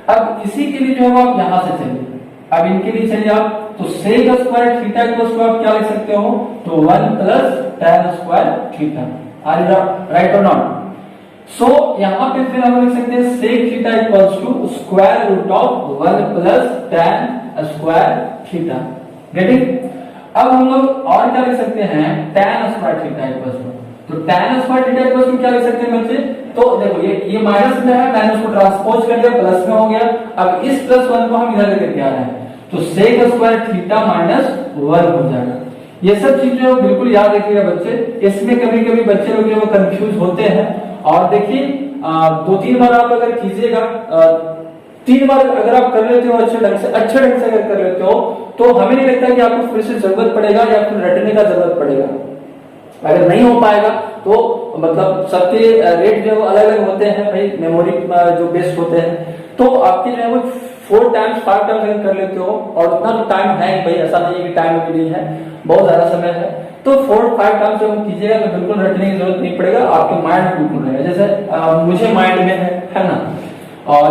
अब इसी के लिए जो है आप यहां से चलिए, अब इनके लिए चलिए आप, तो sec square theta equals to आप क्या लिख सकते हो, तो 1 plus tan square theta, right और नॉट। सो यहां पे फिर हम लिख सकते हैं sec theta equals to square root of 1 plus tan square theta, getting. अब हम लोग और क्या लिख सकते हैं, tan square theta equals to, तो tan square theta equals to क्या लिख सकते हैं बच्चे, तो देखो ये माइनस में है, मैंने उसको ट्रांसपोज कर दिया, प्लस में हो गया। अब इस प्लस 1 को हम इधर लेकर के आ रहे हैं, तो सेक स्क्वायर थीटा माइनस 1 हो जाएगा। ये सब चीजें जो बिल्कुल याद रखिएगा बच्चे, इसमें कभी कभी बच्चे लोग जो कंफ्यूज होते हैं। और देखिए 2-3 बार आप अगर कीजिएगा, 3 बार अगर आप कर लेते हो अच्छे ढंग से अगर कर लेते हो, तो हमें नहीं लगता कि आपको फिर से जरूरत पड़ेगा या फिर रटने का जरूरत पड़ेगा। अगर नहीं हो पाएगा तो मतलब सबके रेट जो अलग अलग होते हैं भाई, मेमोरी जो बेस्ड होते हैं, तो आपके जो है वो 4 टाइम्स 5 टाइम्स अगर कर लेते हो, और उतना तो टाइम है भाई, ऐसा नहीं है कि टाइम अभी नहीं है, बहुत ज्यादा समय है, तो 4-5 टाइम्स जब कीजिएगा तो बिल्कुल रटने की जरूरत नहीं पड़ेगा, आपके माइंड में बिल्कुल रहेगा, जैसे मुझे माइंड में है ना। और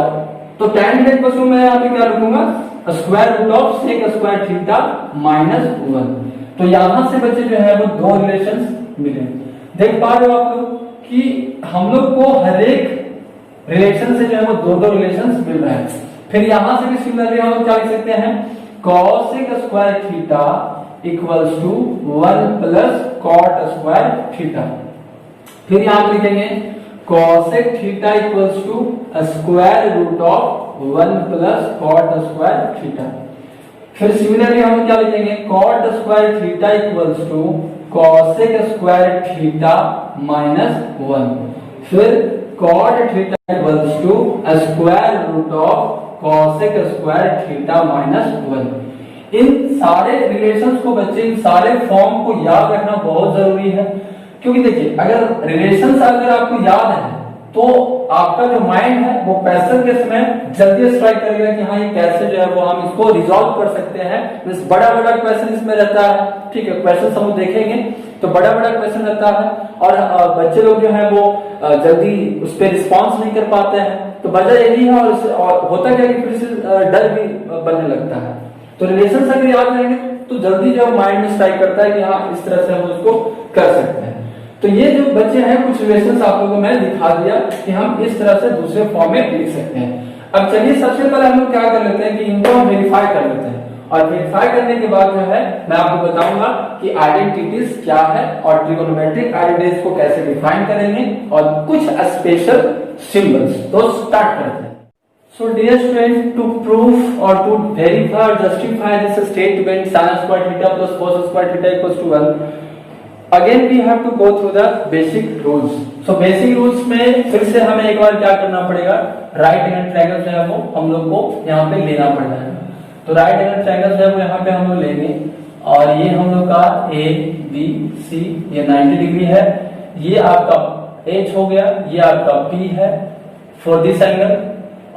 तो tan थीटा इक्वल्स टू मैं यहाँ पे क्या रखूंगा, square root of sec square theta minus 1। तो यहां से बच्चे जो है वो 2 रिलेशंस मिले। देख पा रहे हो आप लोग कि हम लोग को हर एक रिलेशन से जो है वो 2-2 रिलेशंस मिल रहे हैं। फिर यहां से भी सिमिलरली हम लोग क्या लिख सकते हैं, cosec square theta equals to 1 plus cot square theta. फिर यहां पर लिखेंगे cosec theta equals to square root of 1 plus cot square theta. फिर सिमिलरली हम क्या लिखेंगे, cot square theta equals to cosec square theta minus 1। फिर cot theta equals to square root of cosec square theta minus 1। इन सारे रिलेशंस को बच्चे, इन सारे फॉर्म को याद रखना बहुत जरूरी है, क्योंकि देखिए अगर रिलेशंस अगर आपको याद है तो आपका जो माइंड है वो पैसेज के समय जल्दी स्ट्राइक करेगा कि हाँ ये कैसे जो है वो हम इसको रिजॉल्व कर सकते हैं। बड़ा बड़ा क्वेश्चन इसमें रहता है, ठीक है, क्वेश्चन हम देखेंगे तो बड़ा बड़ा क्वेश्चन रहता है, और बच्चे लोग जो है वो जल्दी उस पर रिस्पॉन्स नहीं कर पाते हैं। तो वजह यही है, और होता क्या है कि फिर से डर भी बनने लगता है। तो रिलेशन अगर याद रहेंगे तो जल्दी जो माइंड में स्ट्राइक करता है कि हाँ इस तरह से हम उसको कर सकते हैं। तो ये जो बच्चे हैं कुछ रिलेशंस आप लोगों को मैंने दिखा दिया कि हम इस तरह से दूसरे फॉर्म में लिख सकते हैं। अब चलिए सबसे पहले हम लोग क्या कर लेते हैं कि इनको हम वेरीफाई कर लेते हैं, और वेरीफाई करने के बाद जो है मैं आपको बताऊंगा कि आइडेंटिटीज क्या है और ट्रिगोनोमेट्रिक आइडेंटिटीज को कैसे डिफाइन करेंगे और कुछ स्पेशल सिंबल्स। तो स्टार्ट करते हैं। So dear students, to prove or to verify or justify this statement sin square theta plus cos square theta equals to 1, again we have to go through the basic rules. So basic rules में फिर से हमें एक बार क्या करना पड़ेगा, राइट एंगल ट्रायंगल जो है वो हम लोग को यहाँ पे लेना पड़ेगा। तो राइट एंगल ट्रायंगल जो है वो यहाँ पे हम लोग लेंगे, और ये हम लोग का ए बी सी ये 90 डिग्री है, ये आपका एच हो गया, ये आपका पी है फॉर दिस एंगल,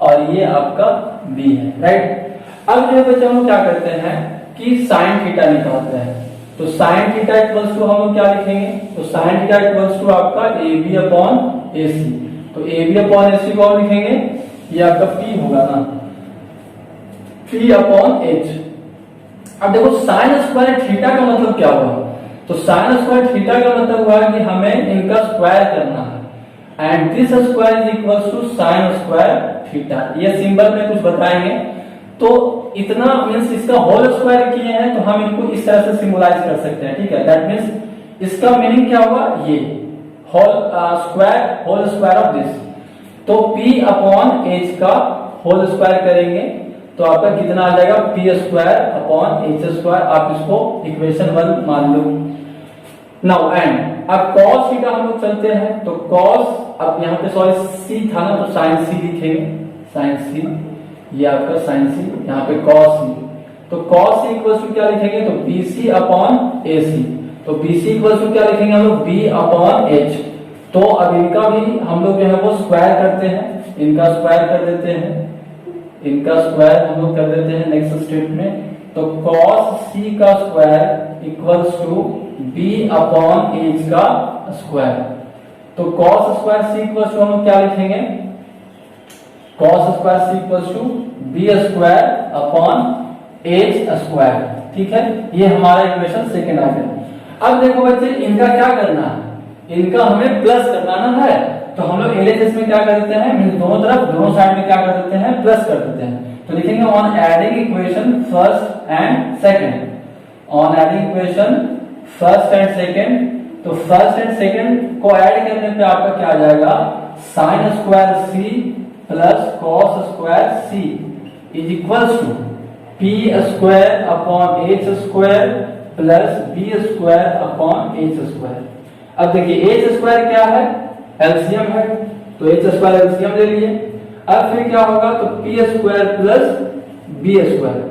और ये आपका बी है, राइट। अब जो बच्चे हम लोग क्या करते हैं कि साइन थीटा निकालते हैं। तो साइन थीटा इक्वल्स टू हम लोग क्या लिखेंगे, तो साइन थीटा इक्वल्स टू आपका ए बी अपॉन ए सी। तो ए बी अपॉन ए सी को लिखेंगे, ये आपका पी होगा ना, पी अपॉन एच। अब देखो साइन स्क्वायर थीटा का मतलब क्या हुआ, तो साइन स्क्वायर थीटा का मतलब हुआ कि हमें इनका स्क्वायर करना है, and this square is equals to sine square theta. ये सिंबल में कुछ बताएंगे। तो इतना मींस इसका होल स्क्वायर किए हैं, तो हम इनको इस तरह से सिंबलाइज कर सकते हैं, ठीक है। दैट मींस इसका मीनिंग क्या हुआ, ये होल स्क्वायर ऑफ दिस। तो p अपॉन एच का होल स्क्वायर करेंगे तो आपका कितना आ जाएगा, P square upon H square. आप इसको इक्वेशन 1 मान लो। नाउ एंड अब cos थीटा हम लोग चलते हैं, तो cos, अब यहाँ पे सॉरी c था ना, तो sin c लिखेंगे, sin c, ये आपका sin c, यहाँ पे cos c। तो cos c इक्वल्स टू क्या लिखेंगे, तो bc अपॉन ac। तो bc इक्वल्स टू क्या लिखेंगे हम लोग, b अपॉन h। तो अब इनका भी हम लोग जो है वो स्क्वायर करते हैं, इनका स्क्वायर कर देते हैं, इनका स्क्वायर हम लोग कर देते हैं नेक्स्ट स्टेप में। तो cos c का square equals to b upon h का स्क्वायर। तो cos square c equals to हम लोग क्या लिखेंगे, cos square c equals to b square upon h square, ठीक है। ये हमारा इक्वेशन सेकंड आ गया। अब देखो बच्चे इनका क्या करना है, इनका हमें प्लस करना है। तो हम लोग एलएचएस में क्या कर देते हैं, दोनों तरफ दोनों साइड में क्या कर देते हैं, प्लस कर देते हैं। तो लिखेंगे on adding equation first and second, on adding equation first and second. तो फर्स्ट एंड सेकंड को ऐड करने पे आपका क्या आ जाएगा, sine square C plus cos square C is equals to P square upon H square plus B square upon H square. अब देखिए एच स्क्वायर क्या है, एलसीएम है, तो एच स्क्वायर एलसीएम ले लिए। अब फिर क्या होगा, तो P square plus B square.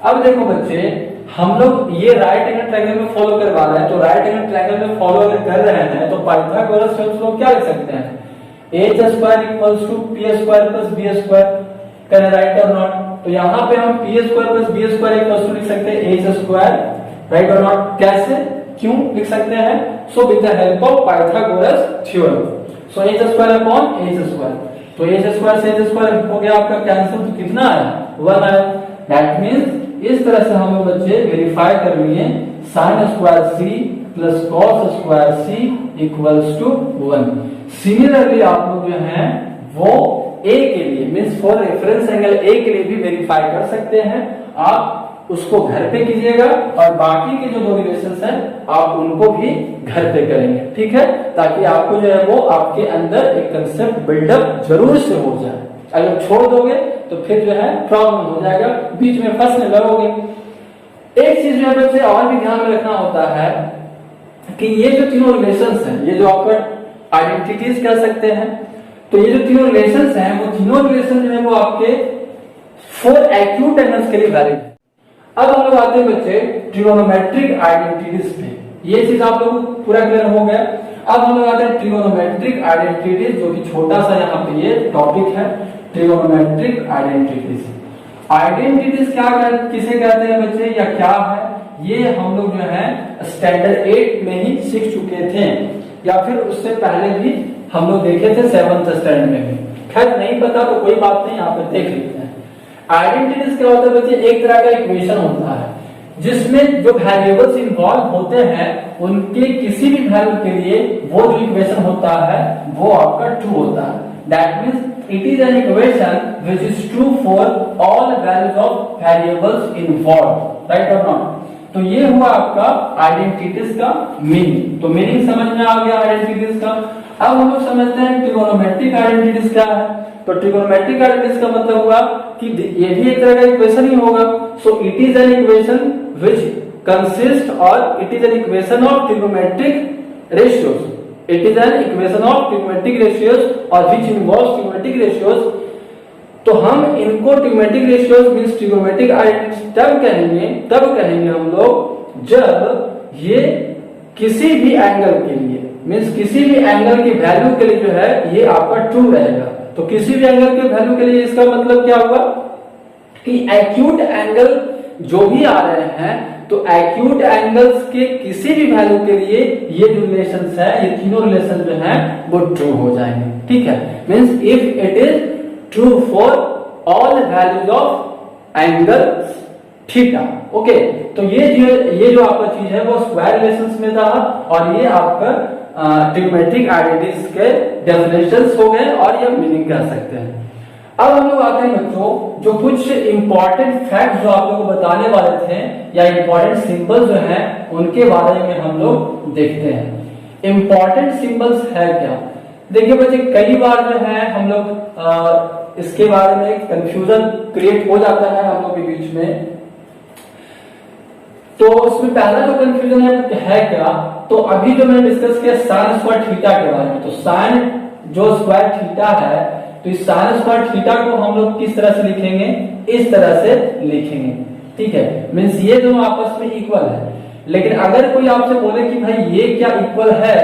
अब देखो बच्चे हम लोग ये राइट एंगल ट्रायंगल में फॉलो करवा रहे हैं, तो राइट एंगल ट्रायंगल में फॉलो अगर कर रहे हैं तो पाइथागोरस थ्योरम को क्या लिख सकते हैं, H square equals to P square plus B square, can right और नॉट। तो यहाँ पे हम P square plus B square equals to लिख सकते हैं एच स्क्वायर, राइट और नॉट। कैसे, क्यों लिख सकते हैं, so with the help of Pythagoras theorem. So H square upon H square, तो एच स्क्वायर से एच स्क्वायर हो गया आपका कैंसिल, तो कितना आया, 1 आया। दैट मींस इस तरह से हम लोग बच्चे वेरीफाई कर लिए sine square C plus cos square C equals to 1। Similarly आप लोग जो हैं वो ए के लिए means for reference angle A के लिए भी वेरीफाई कर सकते हैं। आप उसको घर पे कीजिएगा और बाकी के जो दो रिलेशंस हैं आप उनको भी घर पे करेंगे, ठीक है, ताकि आपको जो है वो आपके अंदर एक कंसेप्ट बिल्डअप जरूर से हो जाए। अगर छोड़ दोगे तो फिर जो है प्रॉब्लम हो जाएगा, बीच में फंसने लगोगे। एक चीज जो है बच्चे और भी ध्यान में रखना होता है कि ये जो तीनों रिलेशंस हैं, ये जो आपका आइडेंटिटीज कह सकते हैं, तो ये जो तीनों रिलेशंस हैं वो तीनों रिलेशन जो है वो आपके 4 एक्यूट एंगल्स के लिए वैलिड है। अब हम लोग आते हैं बच्चे ट्रिगोनोमेट्रिक आइडेंटिटीज पे। ये चीज आप लोग पूरा क्लियर हो गया। अब हम लोग आते हैं ट्रिगोनोमेट्रिक आइडेंटिटीज, जो कि छोटा सा यहाँ पे ये टॉपिक है, ट्रिगोनोमेट्रिक आइडेंटिटीज। आइडेंटिटीज क्या किसे कहते हैं बच्चे या क्या है, ये हम लोग जो है स्टैंडर्ड 8 में ही सीख चुके थे या फिर उससे पहले भी हम लोग देखे थे 7th स्टैंडर्ड में भी। खैर नहीं पता तो कोई बात नहीं, यहाँ पे देख लेते हैं। आइडेंटिटीज क्या होता है बच्चे, एक तरह का इक्वेशन होता है जिसमें जो वेरिएबल्स इन्वॉल्व होते हैं उनके किसी भी वैल्यू के लिए वो जो इक्वेशन होता है वो आपका ट्रू होता है। That means it is an equation which is true for all values of variables involved, right or not? तो ये हुआ आपका आइडेंटिटीज का मीनिंग। तो मीनिंग समझ में आ गया आइडेंटिटीज का। अब हम लोग समझते हैं ट्रिगोनोमेट्रिक आइडेंटिटीज क्या है। तो ट्रिगोनोमेट्रिक आइडेंटिटीज का मतलब हुआ कि ये भी एक तरह का इक्वेशन ही होगा। So it is an equation which consist or it is an equation of trigonometric ratios. It is an equation of trigonometric ratios or which involves trigonometric ratios. तो हम इनको trigonometric ratios means trigonometric identities तब कहेंगे हम लोग जब ये किसी भी एंगल के लिए मींस किसी भी एंगल की वैल्यू के लिए जो है ये आपका ट्रू रहेगा। तो किसी भी एंगल के वैल्यू के लिए इसका मतलब क्या हुआ कि एक्यूट एंगल जो भी आ रहे हैं तो एक्यूट एंगल्स के किसी भी वैल्यू के लिए ये जो रिलेशंस है, ये तीनों रिलेशन जो हैं वो ट्रू हो जाएंगे। ठीक है, means if it is true for all values of angle theta. Okay, तो ये जो आपका चीज है वो स्क्वायर रिलेशंस में था और ये आपका ट्रिगोनोमेट्रिक आइडेंटिटीज के डेफिनेशंस हो गए और ये मीनिंग कह सकते हैं। अब हम लोग आते हैं बच्चों जो कुछ इंपॉर्टेंट फैक्ट जो आप लोगों को बताने वाले थे या इंपॉर्टेंट सिंबल्स जो हैं उनके बारे में हम लोग देखते हैं। इंपॉर्टेंट सिंबल्स है क्या? देखिए बच्चे कई बार जो है हम लोग इसके बारे में कंफ्यूजन क्रिएट हो जाता है हम लोग के बीच में। तो उसमें पहला जो कंफ्यूजन है क्या, तो अभी जो मैंने डिस्कस किया साइन स्क्वायर थीटा के बारे में। तो साइन जो स्क्वायर थीटा है तो इस साइन स्क्वायर थीटा को हम लोग किस तरह से लिखेंगे, इस तरह से लिखेंगे। ठीक है, मींस ये दोनों आपस में इक्वल है। लेकिन अगर कोई आपसे बोले कि भाई ये क्या इक्वल है,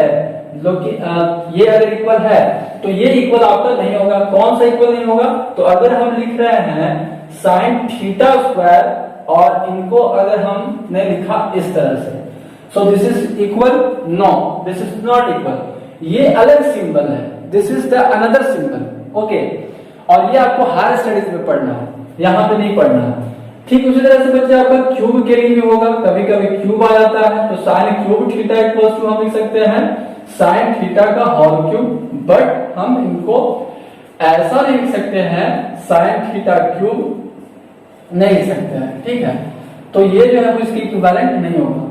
ये अगर इक्वल है तो ये इक्वल आपका नहीं होगा। कौन सा इक्वल नहीं होगा? तो अगर हम लिख रहे हैं साइन थीटा स्क्वायर और इनको अगर हमने लिखा इस तरह से, so this is equal, no this is not equal, ये अलग सिंबल है, this is the another symbol. Okay, और ये आपको हायर स्टडीज में पढ़ना है, यहाँ पे नहीं पढ़ना है। ठीक उसी तरह से बच्चे आपका क्यूब के लिए भी होगा, कभी कभी क्यूब आ जाता है तो sine cube theta equals to हम लिख सकते हैं साइन थीटा का होल क्यूब, बट हम इनको ऐसा नहीं लिख सकते हैं साइन थीटा क्यूब नहीं लिख सकते हैं। ठीक है, तो ये जो है वो इसकी इक्विवेलेंट नहीं होगा।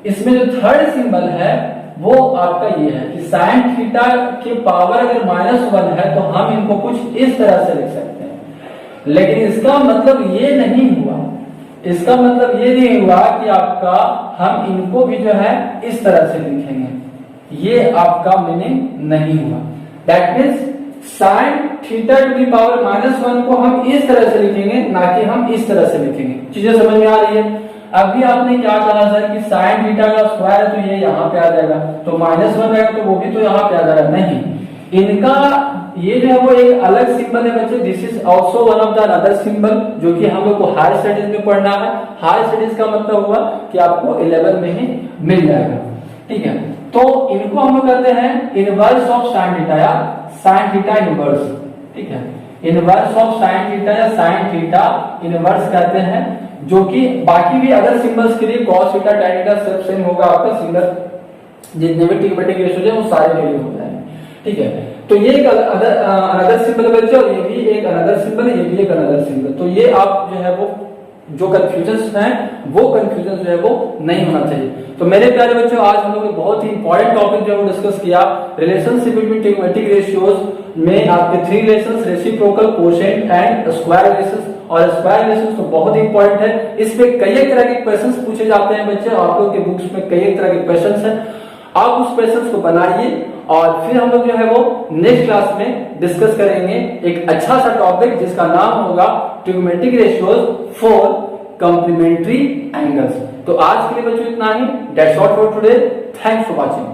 इसमें जो थर्ड सिंबल है वो आपका ये है कि साइन थीटा की पावर अगर -1 है तो हम इनको कुछ इस तरह से लिख सकते हैं। लेकिन इसका मतलब ये नहीं हुआ, इसका मतलब ये नहीं हुआ कि आपका हम इनको भी जो है इस तरह से लिखेंगे, ये आपका मीनिंग नहीं हुआ। That means sine theta to the power -1 को हम इस तरह से लिखेंगे, ना कि हम इस तरह से लिखेंगे। चीजें समझ में आ रही है? अभी आपने क्या कहा सर कि साइन थीटा का स्क्वायर है तो ये यहाँ पे आ जाएगा, तो -1 रहेगा तो वो भी तो यहाँ पे आ जाएगा। नहीं, इनका ये जो है वो एक अलग सिंबल है बच्चे। This is also one of the other symbol जो कि हम लोग को हायर स्टडीज में पढ़ना है। हायर स्टडीज का मतलब हुआ कि आपको 11 में ही मिल जाएगा। ठीक है, तो इनको हम लोग कहते हैं इनवर्स ऑफ साइन थीटा या साइन थीटा इनवर्स। ठीक है, इनवर्स ऑफ साइन थीटा या साइन थीटा इनवर्स कहते हैं, जो कि बाकी भी अदर सिंबल्स के लिए cos थीटा tan थीटा सब सेम होगा। आपका सिंगल जितने भी ट्रिग्नोमेट्रिक रेशियोज है वो सारे के लिए हो जाएंगे। ठीक है, तो ये एक अनदर सिंबल बच्चे और ये भी एक अनदर सिंबल है, ये भी एक अनदर सिंबल। तो ये आप जो है वो जो कंफ्यूजन है वो कंफ्यूजन जो है वो नहीं होना चाहिए। तो मेरे प्यारे बच्चों आज हम लोग एक बहुत ही इंपॉर्टेंट टॉपिक जो है वो डिस्कस किया, रिलेशनशिप बिटवीन ट्रिग्नोमेट्रिक रेशियोज में आपके 3 relations, reciprocal, quotient and square relations. और स्क्वायर रिलेशंस तो बहुत ही इंपॉर्टेंट है, इसमें कई तरह के क्वेश्चंस पूछे जाते हैं बच्चे। आप लोग के बुक्स में कई तरह के क्वेश्चंस हैं, आप उस क्वेश्चंस को बनाइए और फिर हम लोग जो है वो नेक्स्ट क्लास में डिस्कस करेंगे एक अच्छा सा टॉपिक जिसका नाम होगा trigonometric ratios for complementary angles. तो आज के लिए बच्चों इतना ही। That's all for today. Thanks for watching.